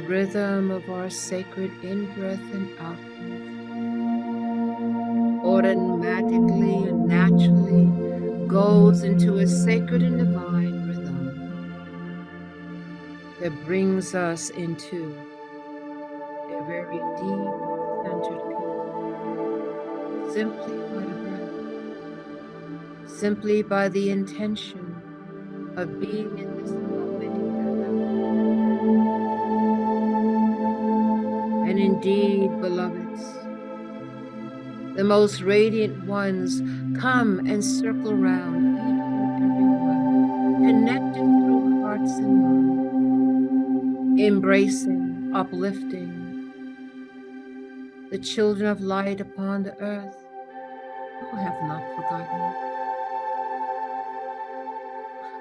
rhythm of our sacred in-breath and out-breath automatically and naturally goes into a sacred and divine rhythm that brings us into a very deep, centered peace, simply by the breath, simply by the intention of being in this moment here now. And indeed, beloveds, the most radiant ones come and circle round each and every one, connected through hearts and minds, embracing, uplifting the children of light upon the earth who have not forgotten.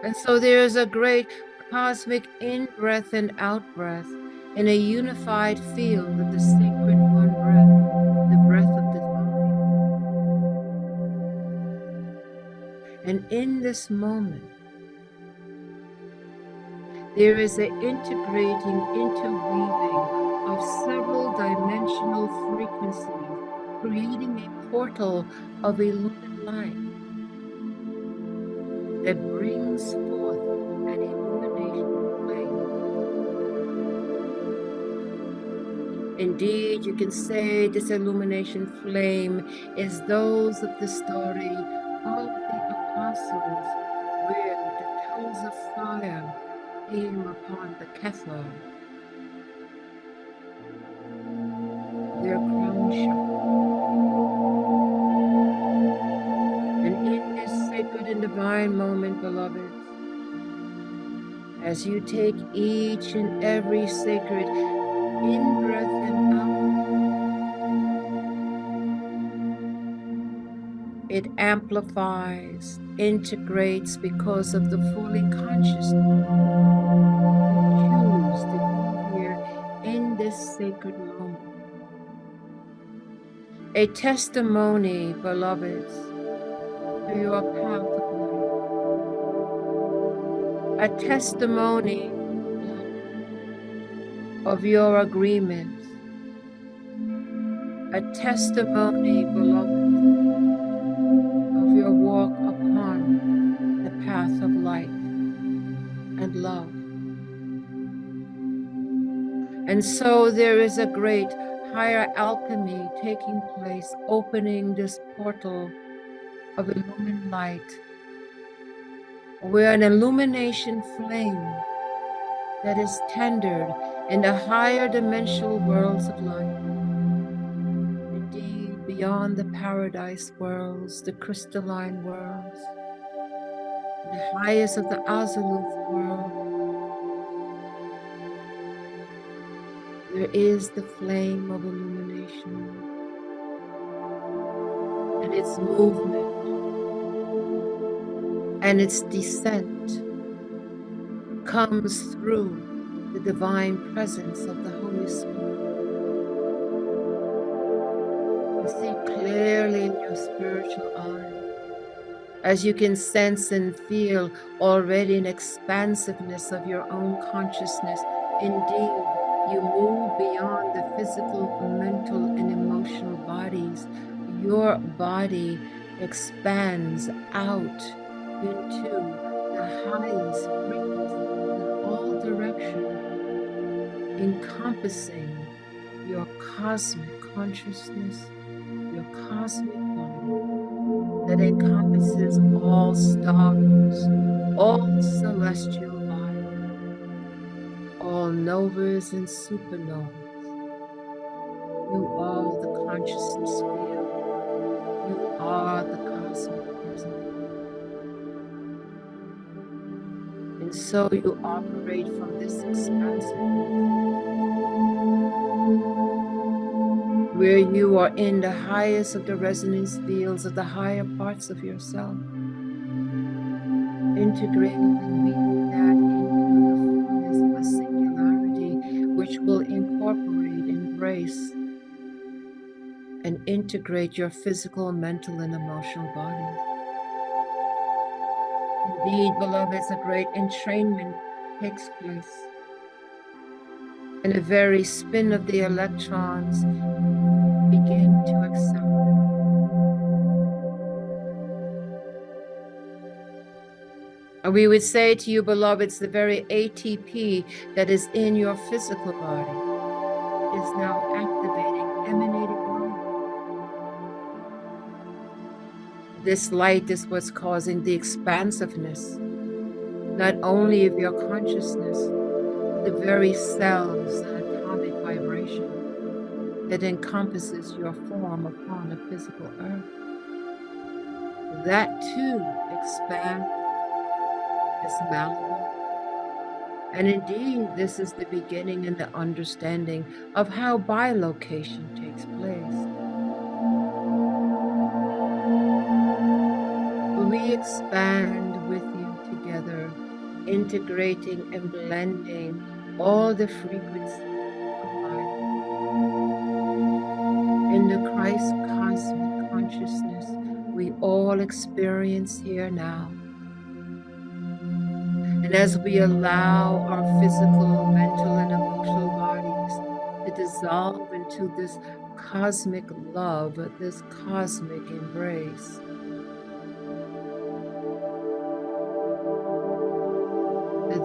And so there is a great cosmic in-breath and out-breath in a unified field of the sacred one breath, the breath of divine. And in this moment, there is an integrating, interweaving of several dimensional frequencies, creating a portal of illumined light that brings forth an illumination flame. Indeed, you can say this illumination flame is those of the story of the apostles, where the tongues of fire came upon the Kepler, their crown chakra. And in this sacred and divine moment, beloveds, as you take each and every sacred in-breath and out-breath, it amplifies, integrates because of the fully conscious you choose to be here in this sacred moment. A testimony, beloveds, to your path of life. A testimony of your agreements. A testimony, beloved, of your walk upon the path of light and love. And so there is a great higher alchemy taking place, opening this portal of illumined light, where an illumination flame that is tendered in the higher dimensional worlds of light, indeed beyond the paradise worlds, the crystalline worlds, the highest of the Azimuth world, there is the flame of illumination, and its movement and its descent comes through the divine presence of the Holy Spirit. You see clearly in your spiritual eye, as you can sense and feel already an expansiveness of your own consciousness. Indeed, you move beyond the physical, mental, and emotional bodies. Your body expands out into the highest frequency in all directions, encompassing your cosmic consciousness, your cosmic body that encompasses all stars, all celestial bodies, all novas and supernovas. You are the consciousness field. You are the cosmic presence. And so you operate from this expansiveness, where you are in the highest of the resonance fields of the higher parts of yourself, integrating and weaving that into the fullness of a singularity, which will incorporate, embrace, and integrate your physical, mental, and emotional bodies. Indeed, beloveds, a great entrainment takes place. and the very spin of the electrons begin to accelerate. And we would say to you, beloveds, the very ATP that is in your physical body is now activating, emanating light. This light is what's causing the expansiveness, not only of your consciousness, but the very cells and atomic vibration that encompasses your form upon a physical earth. That too expands, is malleable. And indeed, this is the beginning and the understanding of how bilocation takes place. We expand with you together, integrating and blending all the frequencies of life. In the Christ cosmic consciousness we all experience here now. And as we allow our physical, mental, and emotional bodies to dissolve into this cosmic love, this cosmic embrace,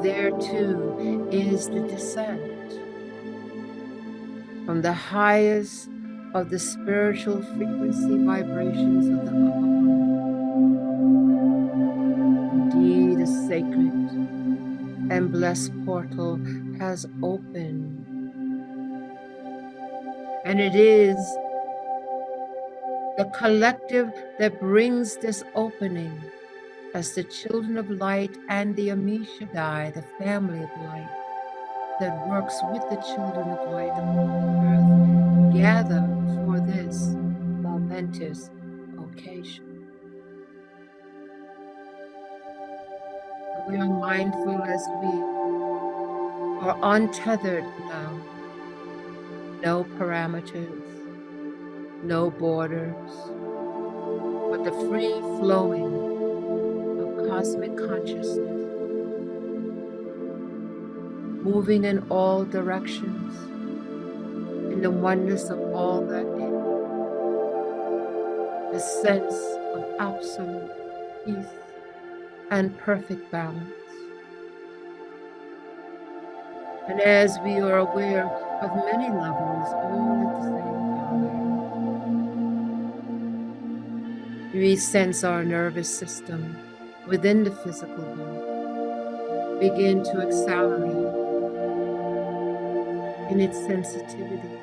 there too is the descent from the highest of the spiritual frequency vibrations of the upper world. Indeed, a sacred and blessed portal has opened. And it is the collective that brings this opening as the children of light and the Amishadai, the family of light, that works with the children of light upon the earth, gather for this momentous occasion. We are mindful as we are untethered now. No parameters, no borders, but the free flowing of cosmic consciousness, moving in all directions, in the oneness of all that is, a sense of absolute peace and perfect balance. And as we are aware of many levels all at the same time, we sense our nervous system within the physical body begin to accelerate in its sensitivity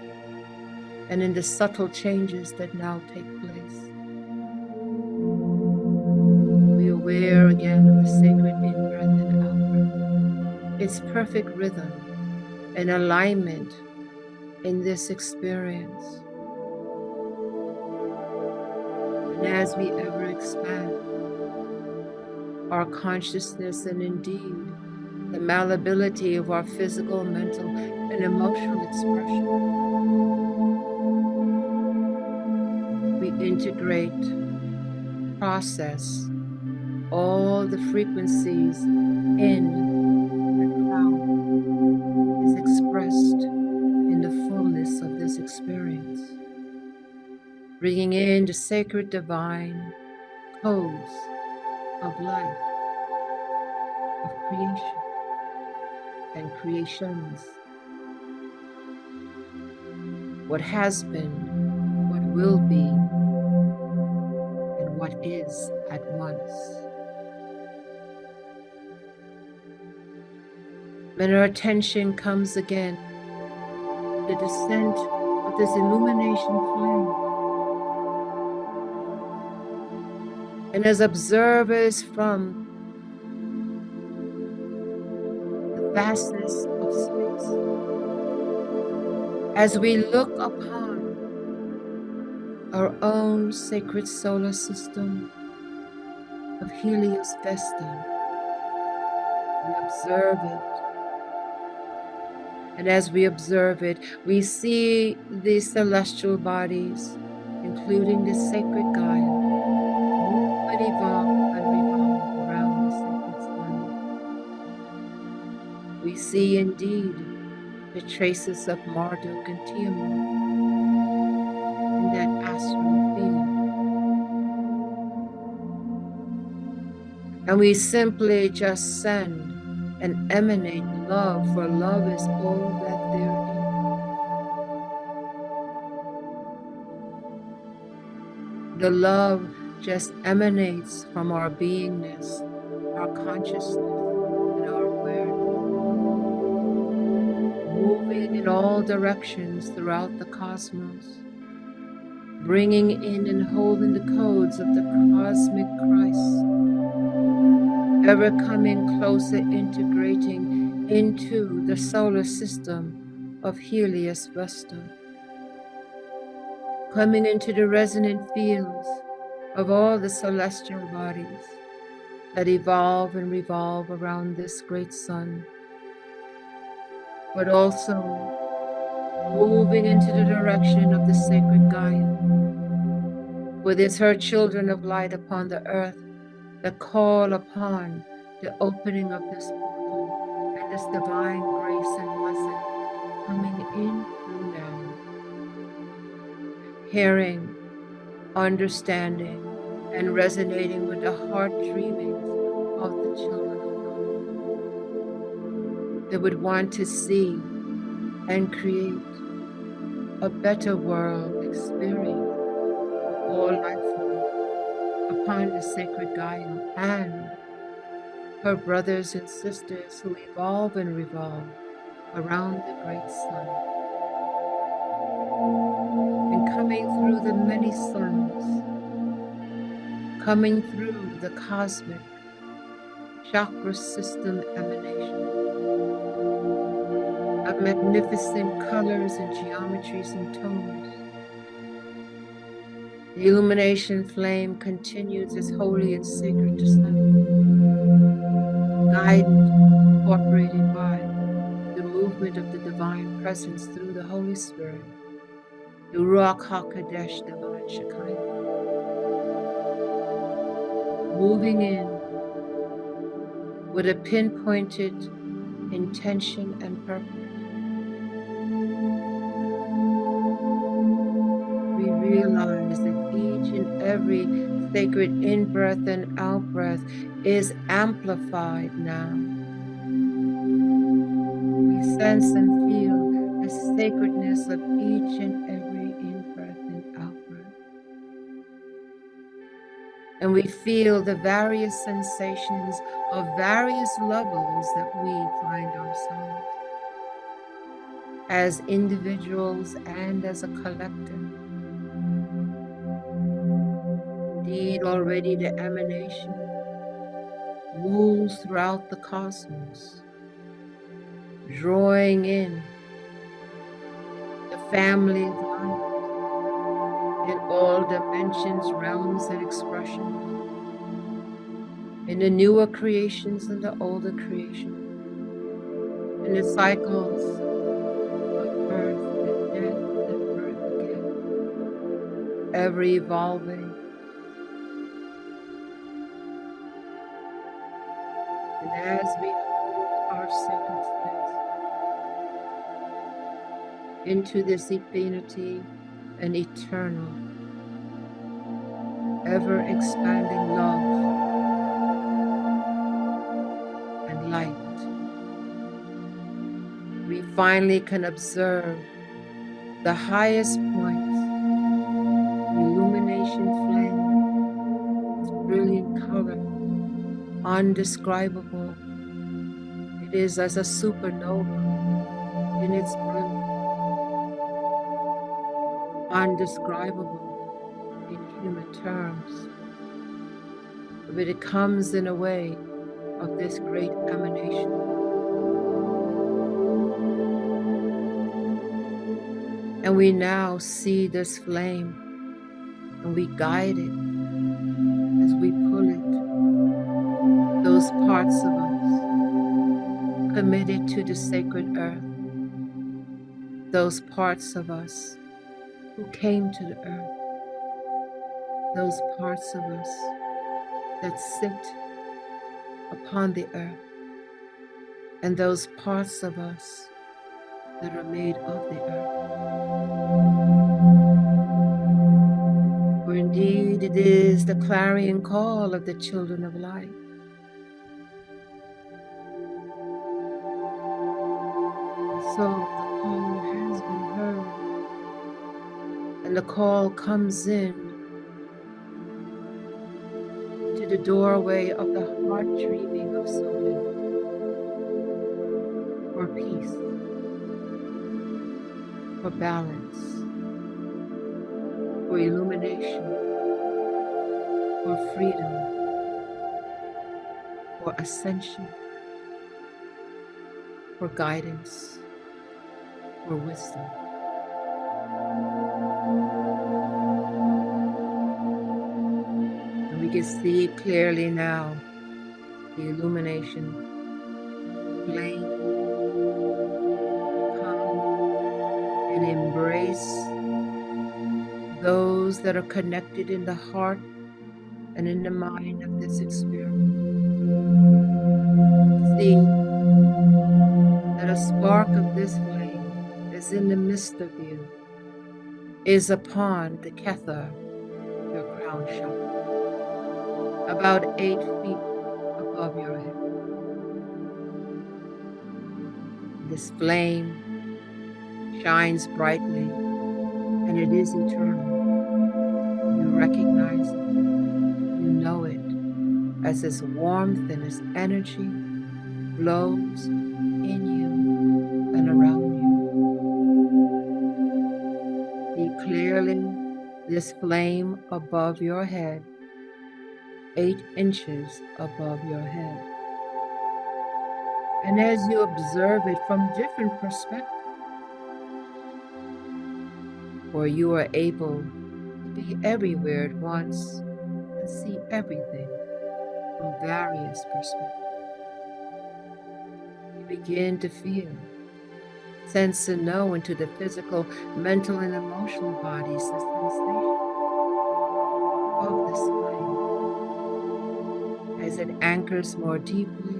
and in the subtle changes that now take place. We are aware again of the sacred in-breath and out-breath, its perfect rhythm and alignment in this experience. And as we ever expand our consciousness and indeed the malleability of our physical, mental, and emotional expression, we integrate, process all the frequencies in and how is expressed in the fullness of this experience, bringing in the sacred divine codes of life, of creation and creations, what has been, what will be, and what is at once. When our attention comes again, the descent of this illumination flame, and as observers from the vastness of space, as we look upon our own sacred solar system of Helios Vesta, we observe it. And as we observe it, we see the celestial bodies, including the sacred Gaia, move and evolve and revolve around the sacred sun. We see indeed the traces of Marduk and Tiamat in that astral field. And we simply just send and emanate love, for love is all that there is. The love just emanates from our beingness, our consciousness, and our awareness, moving in all directions throughout the cosmos, bringing in and holding the codes of the cosmic Christ, ever coming closer, integrating into the solar system of Helios Vesta, coming into the resonant fields of all the celestial bodies that evolve and revolve around this great sun, but also moving into the direction of the sacred Gaia, with its her children of light upon the earth that call upon the opening of this portal and this divine grace and blessing coming in through now, hearing, understanding, and resonating with the heart dreamings of the children of God. They would want to see and create a better world experience for all life forms upon the sacred Gaia and her brothers and sisters who evolve and revolve around the great sun. And coming through the many suns, coming through the cosmic chakra system emanation of magnificent colors and geometries and tones. The illumination flame continues its holy and sacred descent, guided, incorporated by the movement of the divine presence through the Holy Spirit, the Ruach HaKodesh divine Shekinah, moving in with a pinpointed intention and purpose. We realize that each and every sacred in-breath and out-breath is amplified now. We sense and feel the sacredness of each and every in-breath and out-breath. And we feel the various sensations of various levels that we find ourselves as individuals and as a collective. Indeed, already the emanation moves throughout the cosmos, drawing in the family of light in all dimensions, realms, and expressions, in the newer creations and the older creations, in the cycles of birth and death and birth again, ever evolving. And as we hold our sacred space into this infinity and eternal, ever expanding love and light, we finally can observe the highest points, the illumination flame, its brilliant color, undescribable. It is as a supernova in its brilliance, undescribable in human terms, but it comes in a way of this great emanation. And we now see this flame and we guide it as we pull it, those parts of us committed to the sacred earth, those parts of us who came to the earth, those parts of us that sit upon the earth, and those parts of us that are made of the earth. For indeed it is the clarion call of the children of light. And so the call has been heard, and the call comes in to the doorway of the heart dreaming of so many, for peace, for balance, for illumination, for freedom, for ascension, for guidance, for wisdom. And we can see clearly now the illumination flame come and embrace those that are connected in the heart and in the mind of this experiment. See that a spark of this flame is in the midst of you, is upon the Kether, your crown chakra, about 8 feet above your head. This flame shines brightly, and it is eternal. You recognize it, you know it, as its warmth and its energy flows in you and around you. See clearly this flame above your head, 8 inches above your head. And as you observe it from different perspectives, for you are able to be everywhere at once and see everything from various perspectives, you begin to feel, sense, and know into the physical, mental, and emotional bodies the sensation of this flame as it anchors more deeply,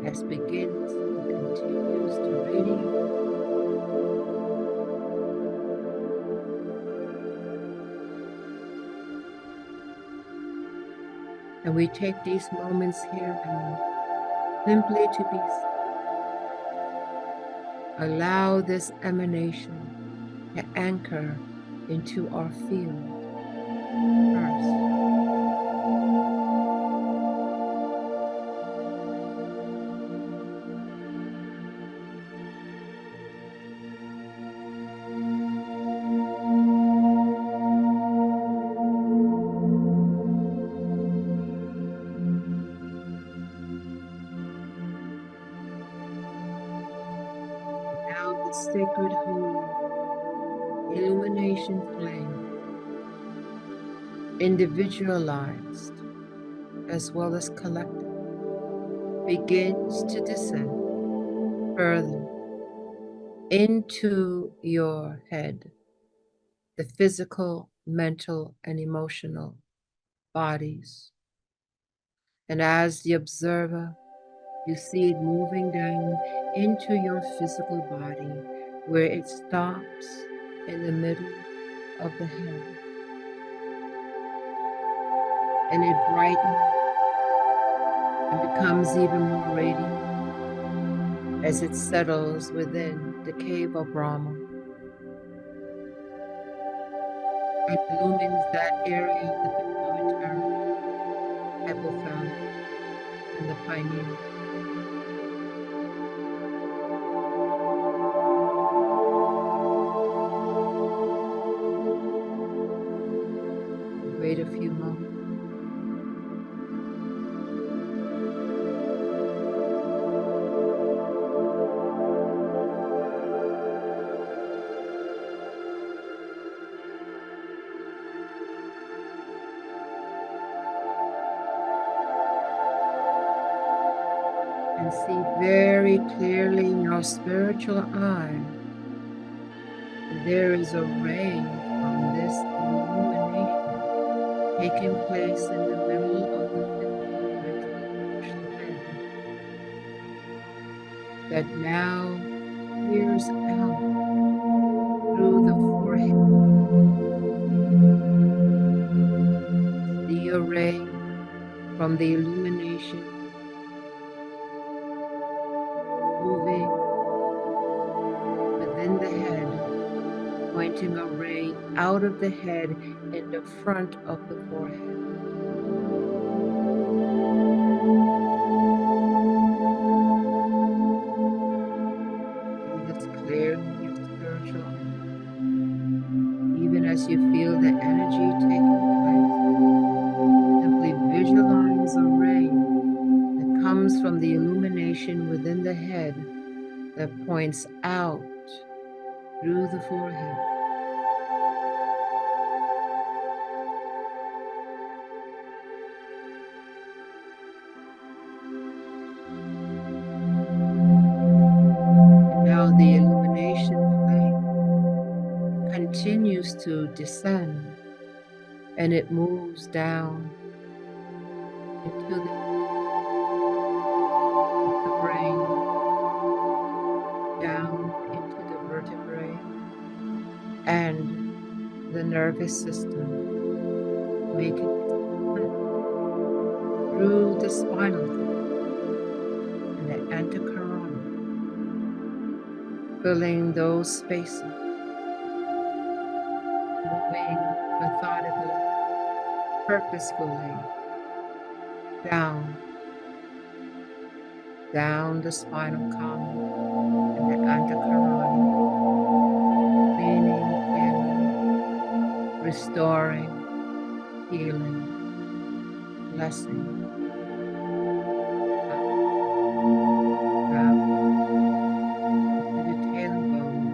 as begins and continues to radiate. And we take these moments here now simply to be still. Allow this emanation to anchor into our field first. Now the sacred, holy illumination flame, individualized as well as collective, begins to descend further into your head, the physical, mental, and emotional bodies. And as the observer, you see it moving down into your physical body, where it stops in the middle of the head. And it brightens and becomes even more radiant as it settles within the cave of Brahma. It illumines that area of the pituitary, hypothalamus, and the pineal. Wait a few moments. And see very clearly in your spiritual eye that there is a ray from this illumination taking place in the middle of the physical, mental, and emotional head that now peers out through the forehead. See a ray from the illumination moving within the head, pointing a ray out of the head in the front of the forehead. See this clearly in your spiritual eye. Even as you feel the energy taking place, simply visualize a ray that comes from the illumination within the head that points out through the forehead. And now the illumination flame continues to descend, and it moves down into the brain, down into the vertebrae and the nervous system, making its way through the spinal cord and the antecoronal, filling those spaces, moving methodically, purposefully down the spinal column and the antecoronal, cleaning, clearing, restoring, healing, blessing, down into the tailbone,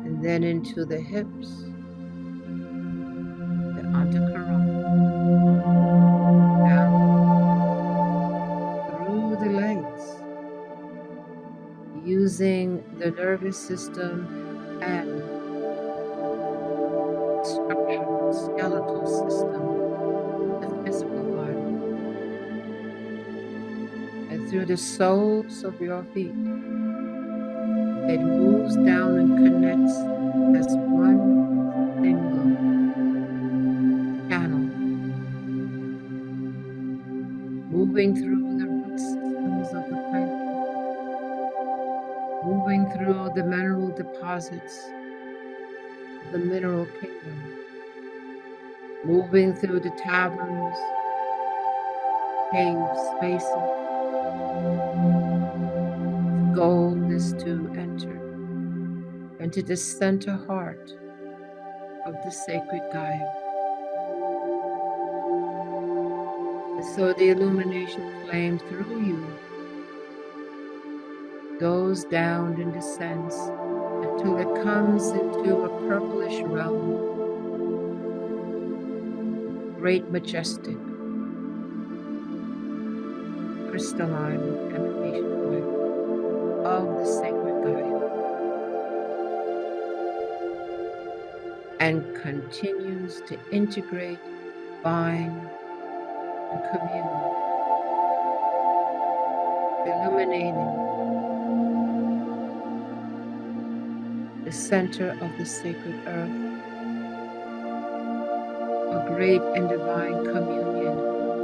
and then into the hips, the antecoronal, down through the legs, using the nervous system and structural skeletal system, the physical body, and through the soles of your feet. It moves down and connects as one single channel, moving through the root systems of the plant, moving through the mineral deposits of the mineral kingdom, moving through the taverns, cave spaces. Its goal is to enter into the center heart of the sacred Gaia. And so the illumination flame through you goes down and descends until it comes into a purplish realm, great, majestic, crystalline emanation point of the sacred Gaia, and continues to integrate, bind, and commune, illuminating the center of the sacred earth, a great and divine communion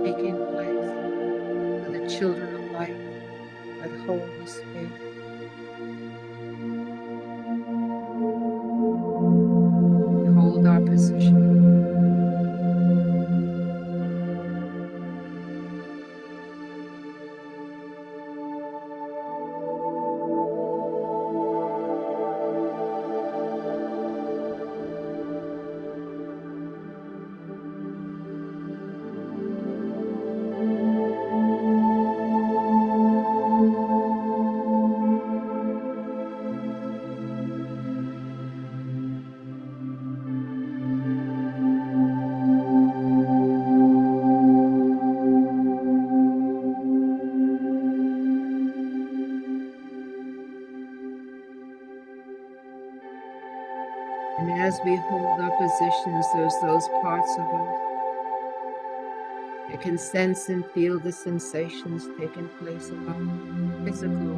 taking place with the children of light that hold the space. We hold our position. And as we hold our positions, there's those parts of us that can sense and feel the sensations taking place in our physical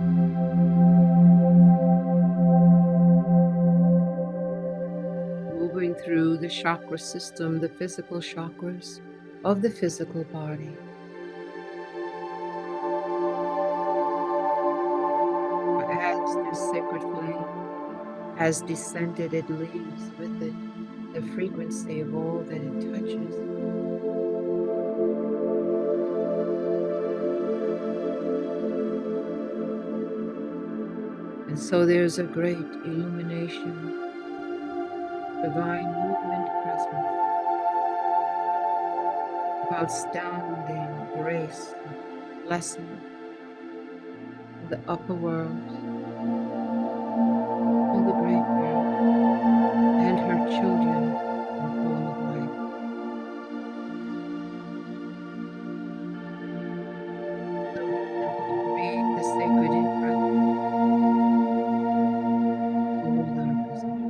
through the chakra system, the physical chakras of the physical body. As this sacred flame has descended, it leaves with it the frequency of all that it touches. And so there's a great illumination, divine movement presence, of outstanding grace and blessing to the upper world, to the great earth, and her children in the poem of life. So we simply breathe the sacred in-breath to hold our position.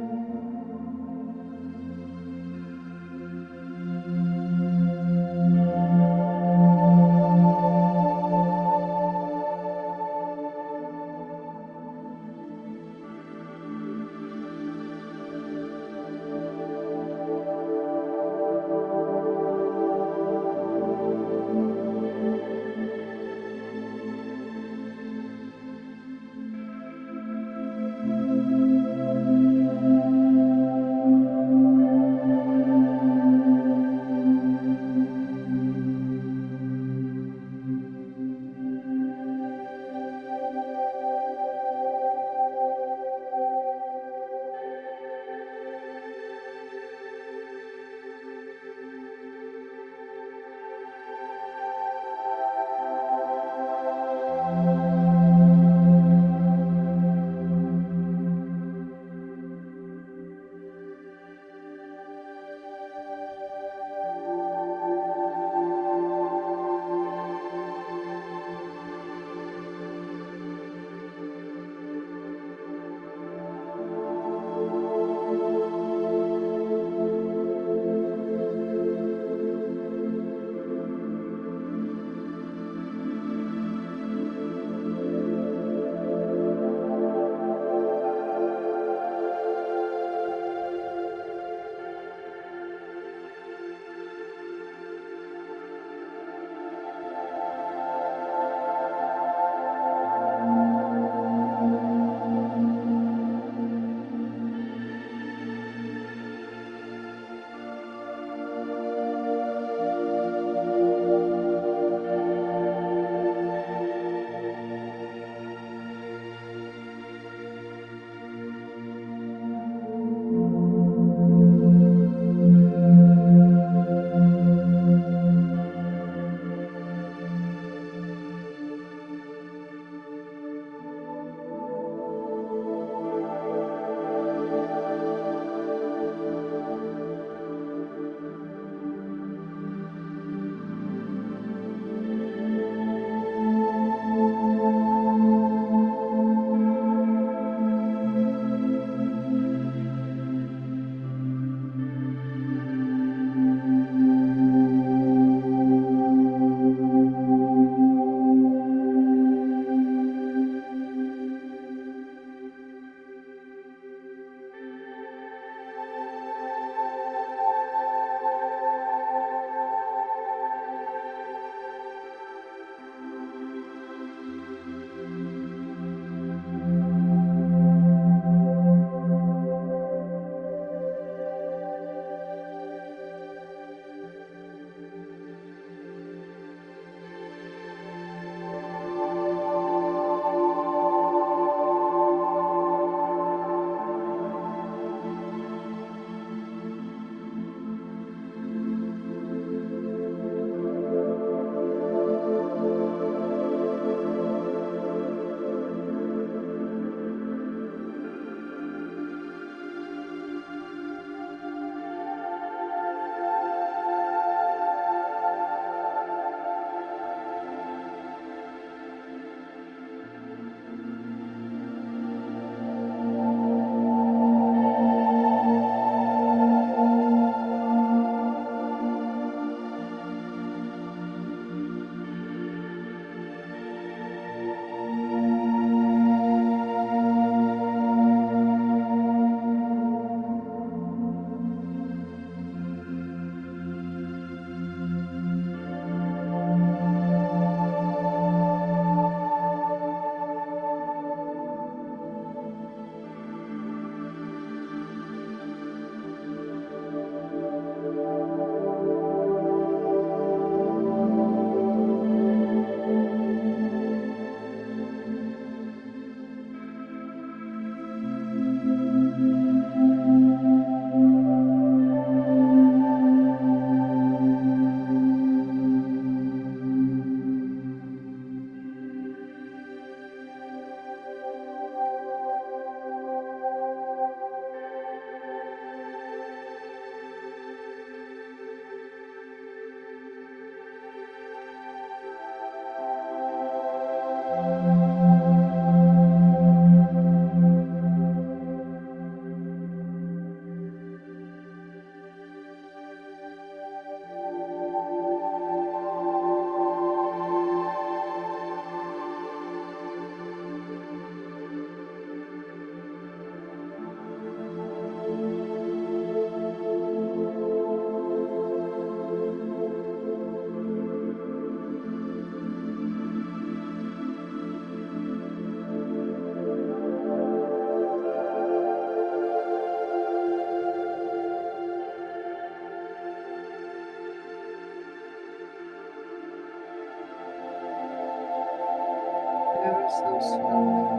so slowly.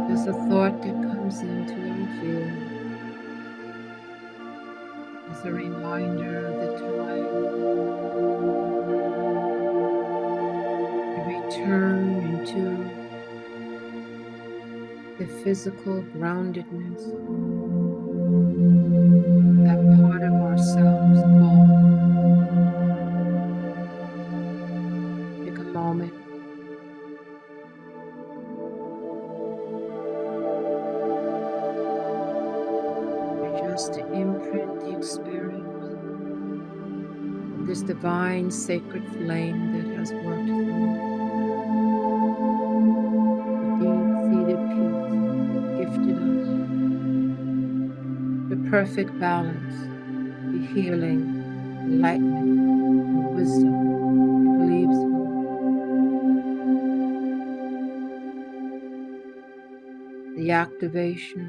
Just a thought that comes into your field is a reminder of the time to return into the physical groundedness, that part of ourselves called. Take a moment just to imprint the experience of this divine sacred flame that has worked through the deep-seated peace that gifted us the perfect balance, the healing, enlightenment, and wisdom it leaves for. The activation,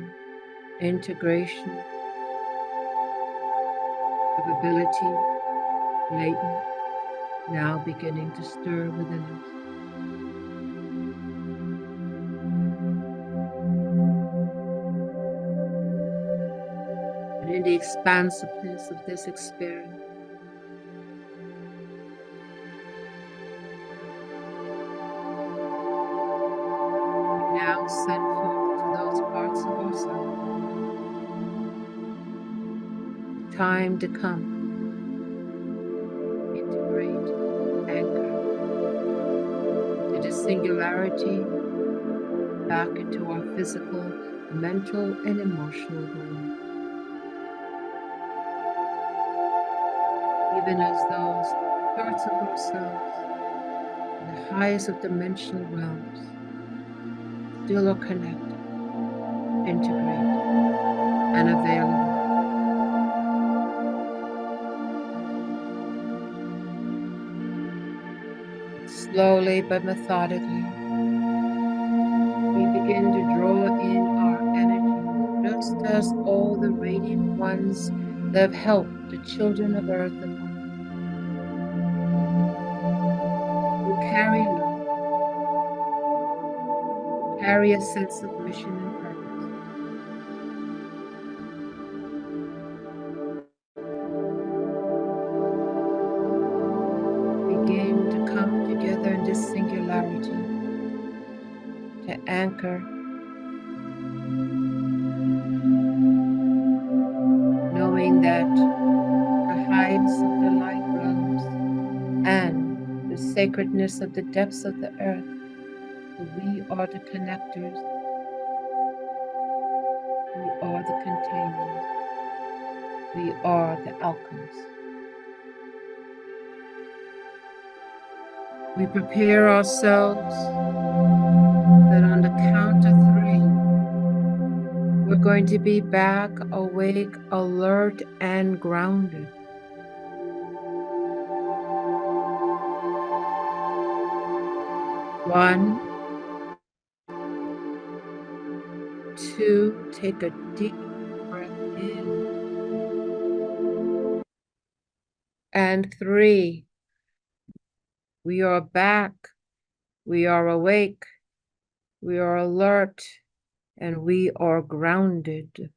integration of ability, latent, now beginning to stir within us. And in the expansiveness of this experience, we now send forth to those parts of ourselves the time to come, integrate, anchor into the singularity back into our physical, mental, and emotional world. Even as those parts of ourselves in the highest of dimensional realms still are connected, integrated, and available. Slowly but methodically, we begin to draw in our energy, just as all the radiant ones that have helped the children of earth upon, who carry love, who carry a sense of mission and purpose. Begin to come together in this singularity to anchor, knowing that the heights of the light realms and the sacredness of the depths of the earth, that we are the connectors, we are the containers, we are the alchemists. We prepare ourselves that on the count of 3, we're going to be back, awake, alert, and grounded. 1, 2, take a deep breath in. And 3, we are back, we are awake, we are alert, and we are grounded.